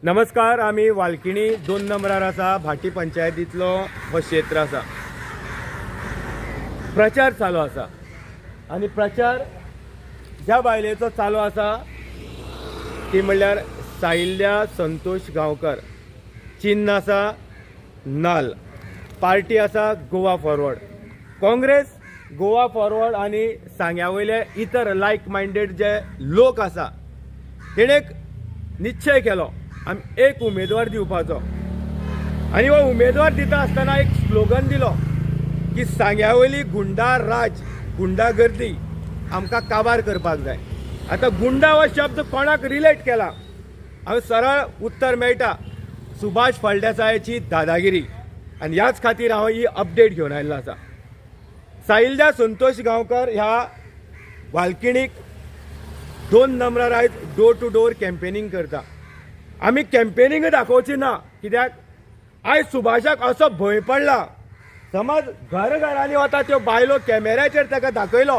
नमस्कार. आम्ही वालकिणी 2 नंबरार आसा. भाटी पंचायतीतलो हो क्षेत्र आसा. प्रचार चालू आसा आणि प्रचार ज्या बायलेचो चालू आसा ती म्हणल्यार साहिल्या संतोष गांवकर. चिन्ह आसा नाल. पार्टी आसा गोवा फॉरवर्ड. काँग्रेस, गोवा फॉरवर्ड आणि सांग्या वयले इतर लायक मायंडेड जे लोक आसा तेणे एक निश्चय केलो आमी एक उमेदवार दिवपाचो आणि हो उमेदवार दिता आसतना एक स्लोगन दिलो की सांग्या वयली गुंडा राज, गुंडागर्दी आमकां काबार करपाक जाय. आता गुंडा हो शब्द कोणाक रिलेट केला हांव सरळ उत्तर मेळटा सुभाष फळदेसायाची दादागिरी आणि ह्याच खातीर हांव ही अपडेट घेवन आयिल्लो आसा. साहिल्या संतोष गांवकर ह्या वालकिणीक 2 नंबरार आयज डोर टू डोर कॅम्पेनिंग करता. आमी कॅम्पेनिंग दाखोवची ना कित्याक आयज सुभाषाक असो भंय पडला. समज घरांनी वता त्यो बायलो कॅमेऱ्याचेर ताका दाखयलो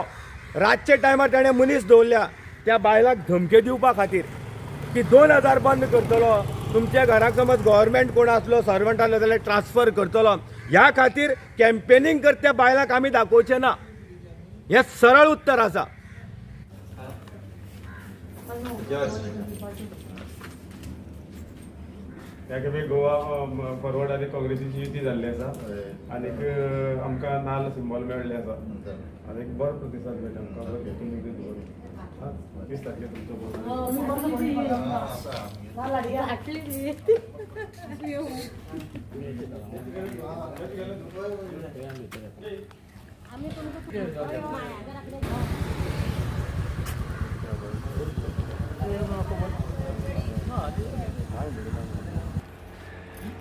रातचे टायमार ताणें मनीस दवरल्या त्या बायलाक धमक्यो दिवपा खातीर की 2000 बंद करतलो, तुमच्या घराक समज गव्हर्मेंट कोण आसलो सर्वंट आसलो जाल्यार ट्रान्सफर करतलो. ह्या खातीर कॅम्पेनिंग करता बायलाक आमी दाखोवचे ना. हें सरळ उत्तर आसा. याकबी गोवा फॉरवर्ड आणि काँग्रेसीची युती जाल्ली आसा आनी आमकां नाल सिंबॉल मेळ्ळें आसा आनी बरो प्रतिसाद मेळटा आमकां. तुमी 20 तारखेर तुमचो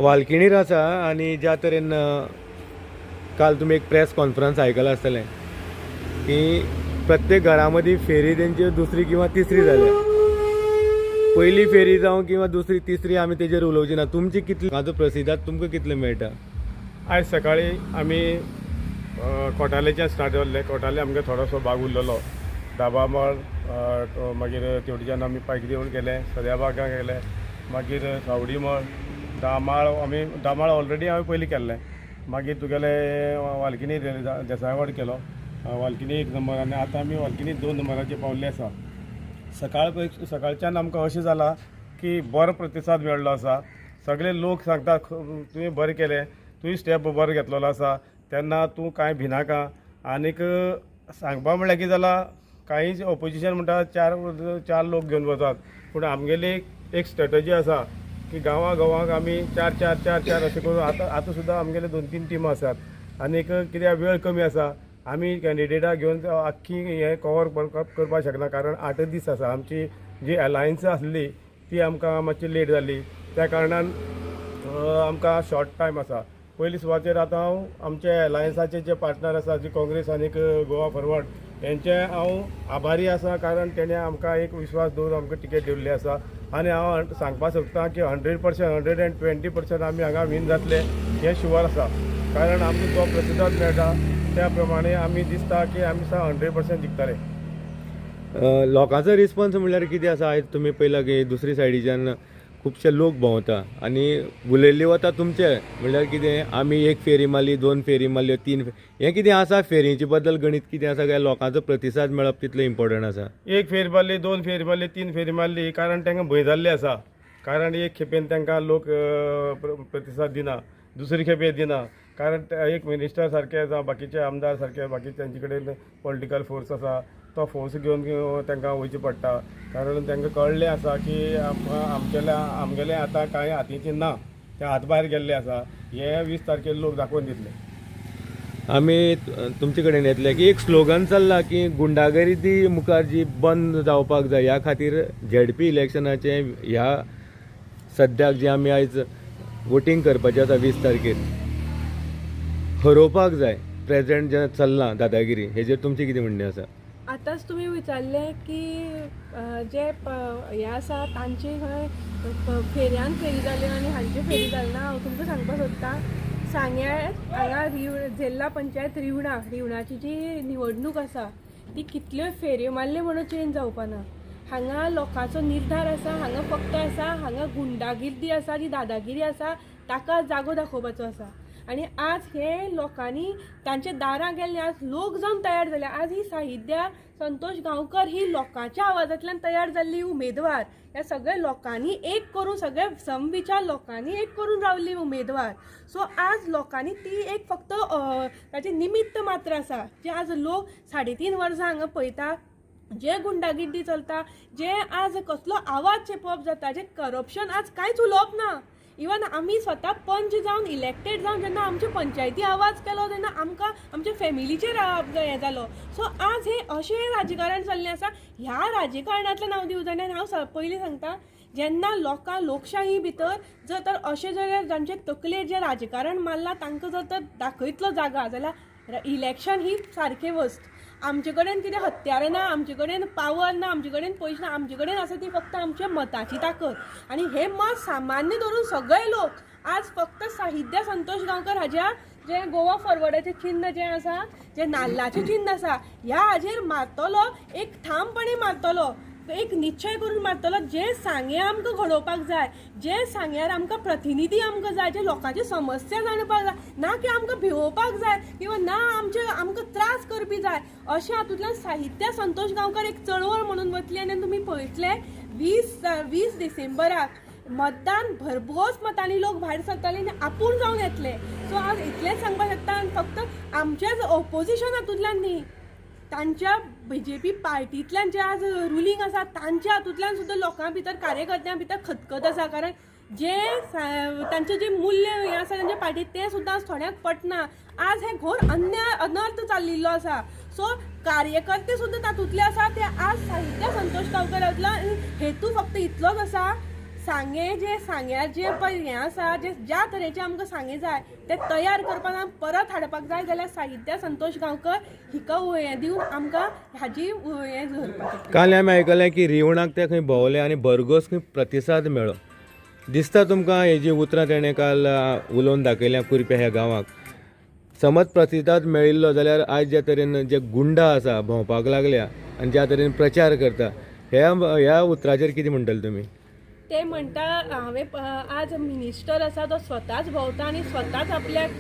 वालकिणीर आसा आणि ज्या तरेन काल तुम्ही एक प्रेस कॉन्फरन्स आयकलां आसतलें की प्रत्येक घरामदी फेरी तेंची दुसरी किंवा तिसरी जाल्या. पयली फेरी जावं किंवा दुसरी तिसरी आमी तेजेर उलोवची ना. तुमची कितली हाजो प्रतिसाद तुमकां कितले मेळटा? आयज सकाळी आमी कोटालेच्यान स्टार्ट जाल्ले. कोटाले आमकां थोडोसो भाग उरलेलो. दाबा माळ मागीर तेवटेच्यान आमी पायक देवूळ केलें, सद्याबागा गेले, मागीर सावडी मळ, दामाळ ऑलरेडी हांवें पयलीं केल्लें. मागीर तुगेले वालकिणी देसायवाड केलो, वालकिणी 1 नंबर आनी आतां आमी वालकिणी 2 नंबराचेर पावल्ले आसा. सकाळच्यान आमकां अशें जालां की बरो प्रतिसाद मेळ्ळो आसा. सगळे लोक सांगता तुवें बरें केलें, तुवें स्टेप बरो घेतलेलो आसा, तेन्ना तूं कांय भिनाका. आनीक सांगपा म्हणल्यार कितें जालां, कांय ऑपोजिशन म्हणटा 4 लोक घेवन वतात, पूण आमगेली एक स्ट्रेटजी आसा की गांवांक आमी 4 अशें करून आतां सुद्दां आमगेले 2-3 टिमा आसात. आनीक कित्याक वेळ कमी आसा, आमी कॅन्डिडेटाक घेवन आख्खी हें कवर करपाक शकना कारण 8 दीस आसा. आमची जी अलायन्स आसली ती आमकां मातशी लेट जाली, त्या कारणान आमकां शॉर्ट टायम आसा. पयली सुवातेर आतां हांव आमचे अलायन्साचे जे पार्टनर आसा जी काँग्रेस आनीक गोवा फॉरवर्ड हेंचे हांव आभारी आसा कारण तेणे आमकां एक विश्वास दवरून आमकां टिकेट दिल्ली आसा. आनी हांव सांगपाक सोदतां की 100%, 120% आमी हांगा विन जातले हें शुअर आसा. कारण आमकां जो प्रतिसाद मेळटा त्या प्रमाणे आमी दिसता की आमी 100% जिखतले. लोकांचो रिस्पॉन्स म्हणल्यार कितें आसा? आयज तुमी पळयलां की दुसरी सायडीच्यान खुबशे लोक भोंवता आणि उलयल्ली वता तुमचे म्हणल्यार कितें आमी 1 फेरी मारली, 2 फेरी मारल्यो, 3 हें कितें आसा? फेरीचे बद्दल गणीत कितें आसा काय लोकांचो प्रतिसाद मेळप तितलो इम्पॉर्टंट आसा? 1 फेरी मारली, 2 फेरी मारली, 3 फेरी मारली कारण तांकां भंय जाल्ली आसा. कारण एक खेपेन तांकां लोक प्रतिसाद दिना, दुसरे खेपे दिना कारण एक मिनिस्टर सारके जावं बाकीचे आमदार सारके बाकी तांचे कडेन पॉलिटिकल फोर्स आसा, तो फोर्स घेवन तांकां वयचें पडटा. कारण तांकां कळ्ळें आसा की आमगेले आतां कांय हातीचें ना, ते हात भायर गेल्ले आसा. हे 20 तारखेर लोक दाखोवन दितले. आमी तुमचे कडेन येतले की एक स्लोगन चल्ला की गुंडागर्दी मुखार जी बंद जावपाक जाय. ह्या खातीर झेडपी इलेक्शनाचे ह्या सद्याक जे आमी आयज वोटींग करपाचें आसा 20 तारखेर हरोवपाक जाय. प्रेझेंट जें चल्लां दादागिरी हेजेर तुमचें कितें म्हणणें आसा? आतांच तुम्ही विचारले की जे हे आसा तांची खंय फेऱ्यान फेरी जाल्यो आनी हांची फेरी जालना. हांव तुमकां सांगपाक सोदतां सांग्यार हांगा जिल्ला पंचायत रिवणाची जी निवडणूक आसा ती कितल्यो फेरयो मारल्यो म्हणून चेंज जावपाना. हांगा लोकांचो निर्धार आसा, हांगा फक्त आसा हांगा गुंडागिर्दी आसा जी दादागिरी आसा ताका जागो दाखोवपाचो आसा. आनी आज हे लोकांनी तांचे दारां गेल्ले, आज लोक जावन तयार जाले. आज ही साहित्या संतोष गांवकर ही लोकांच्या आवाजांतल्यान तयार जाल्ली उमेदवार, ह्या सगळ्या लोकांनी एक करून, सगळे समविचार लोकांनी एक करून रावल्ली उमेदवार. सो आज लोकांनी ती एक फक्त ताचे निमित्त मात्र आसा, जे आज लोक 3.5 वर्सां हांगा पळयता, जे गुंडागिर्दी चलता, जे आज कसलो आवाज चेपप जाता, जे करप्शन आज कांयच उलोवप ना. इवन आमी स्वता पंच जावन इलेक्टेड जावन जेन्ना आमचे पंचायती आवाज केलो तेन्ना आमकां आमच्या फॅमिलीचेर हें जालो. सो आज हे अशें राजकारण चल्लें आसा. ह्या राजकारणांतल्यान हांव दिवं जाय. हांव पयलीं सांगता, जेन्ना लोकां लोकशाही भितर जर तर अशें जर जांचे तकलेर जें राजकारण मारलां तांकां जर तर दाखयतलो जागा जाल्यार इलेक्शन ही सारकें वस्त. आमचे कडेन कितें हत्यारां ना, आमचे कडेन पावर ना, आमचे कडेन पयशे ना, आमचे कडेन आसा ती फक्त आमच्या मताची ताकद. आनी हे मत सामान्य धरून सगळे लोक आज फक्त साहित्या संतोष गांवकर हाज्या जे गोवा फॉरवर्डाचें चिन्ह जें आसा, जें नाल्लाचें चिन्ह आसा, ह्या हाजेर मारतलो, एक ठामपणे मारतलो, एक निश्चय करून मारतलो. जे सांगे आमकां घडोवपाक जाय, जे सांग्यार आमकां प्रतिनिधी आमकां जाय, जे लोकांची समस्या जाणपाक जाय, ना की आमकां भिवोवपाक जाय किंवा ना आमकां त्रास करपी जाय, अशें हातूंतल्यान साहित्या संतोष गांवकर एक चळवळ म्हणून वतली. आनी तुमी पळयतले 20 डिसेंबराक मतदान भरघोस मतांनी लोक भायर सरताले आनी आपूण जावन येतले. सो आज इतलेंच सांगपाक शकता, फक्त आमच्याच ऑपोजिशन हातूंतल्यान न्ही, तांच्या BJP पार्टींतल्यान जे आज रुलींग आसा तांच्या हातूंतल्यान सुद्दां लोकां भितर, कार्यकर्त्यां भितर खतखत आसा. कारण जे तांचे जे मूल्य हें आसा तांच्या पार्टींत तें सुद्दां आज थोड्यांक पटना. आज हे घोर अनर्थ चालिल्लो आसा. सो कार्यकर्ते सुद्दां तातूंतले आसा ते आज साहित्या संतोष गांवकरांतलो हेतू फक्त इतलोच आसा, सांग्यार जे पळय हें आसा, जे ज्या तरेचे आमकां सांगे जाय ते तयार करपाक परत हाडपाक जाय जाल्यार साहित्या संतोश गांवकर हिका हें दिवन आमकां हाजी हें धरपाक. काल आमी आयकलें की रिवणाक ते खंय भोंवले आनी भरघोस खंय प्रतिसाद मेळ्ळो. दिसता तुमकां हे जी उतरां तेणें काल उलोवन दाखयल्या कुरप्या ह्या गांवाक, समज प्रतिसाद मेळिल्लो जाल्यार आज ज्या तरेन जे गुंडा आसा भोंवपाक लागल्या आनी ज्या तरेन प्रचार करता, ह्या उतराचेर कितें म्हणटले तुमी? ते म्हणटा हांवें आज मिनिस्टर आसा तो स्वताच भोंवता आनी स्वताच आपल्याक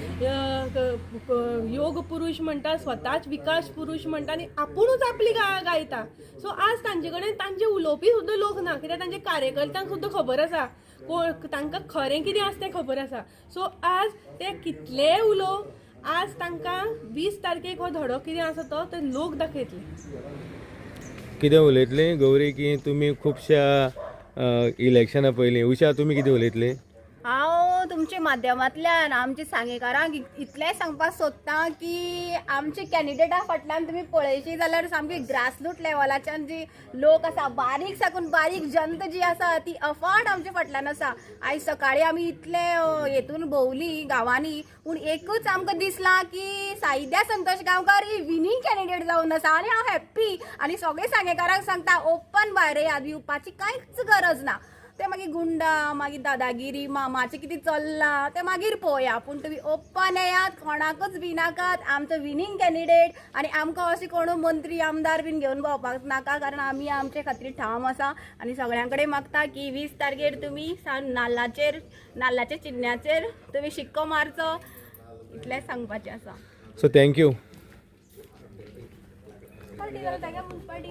योग पुरुश म्हणटा, स्वताच विकास पुरुश म्हणटा आनी आपुणूच आपली गायता. सो आज तांचे कडेन तांचे उलोवपी सुद्दां लोक ना, कित्याक तांचे कार्यकर्त्यांक सुद्दां खबर आसा तांकां खरें कितें आसा तें खबर आसा. सो आज ते कितलेय उलोव, आज तांकां 20 तारखेक हो धडो कितें आसा तो ते लोक दाखयतले. कितें उलयतले गौरी, की तुमी खुबश्या इलेक्शना पयलीं उशा तुमी कितें उलयतले? हांव तुमच्या माध्यमांतल्यान आमच्या सांगेकारांक इतलें सांगपाक सोदतां की आमचे कॅन्डिडेटा फाटल्यान तुमी पळयशी जाल्यार सामकी ग्रासरूट लेवलाच्यान जी लोक आसा, बारीक साकून बारीक जनता जी आसा ती अफाट आमच्या फाटल्यान आसा. आयज सकाळीं आमी इतले हेतून भोंवली गांवांनी, पूण एकूच आमकां दिसलां की साहित्या संतोष गांवकर ही विनींग कॅन्डिडेट जावन आसा. आनी हांव हॅप्पी आनी सगळे सांगेकारांक सांगता, ओपन भायर येयात, भिवपाची कांयच गरज ना. ते मागीर गुंडा, मागीर दादागिरी, मामाचें कितें चल्लां तें मागीर पळोवया, पूण तुमी ओपन येयात, कोणाकूच भिनाकात. आमचो विनींग कॅन्डिडेट आनी आमकां अशें कोण मंत्री आमदार बीन घेवन भोंवपाक नाका, कारण आमी आमचे खातीर ठाम आसा. आनी सगळ्यां कडेन मागता की 20 तारखेर तुमी नाल्लाच्या चिन्याचेर तुमी शिक्को मारचो, इतलेंच सांगपाचें आसा. So thank you. मुन्सिपाल्टी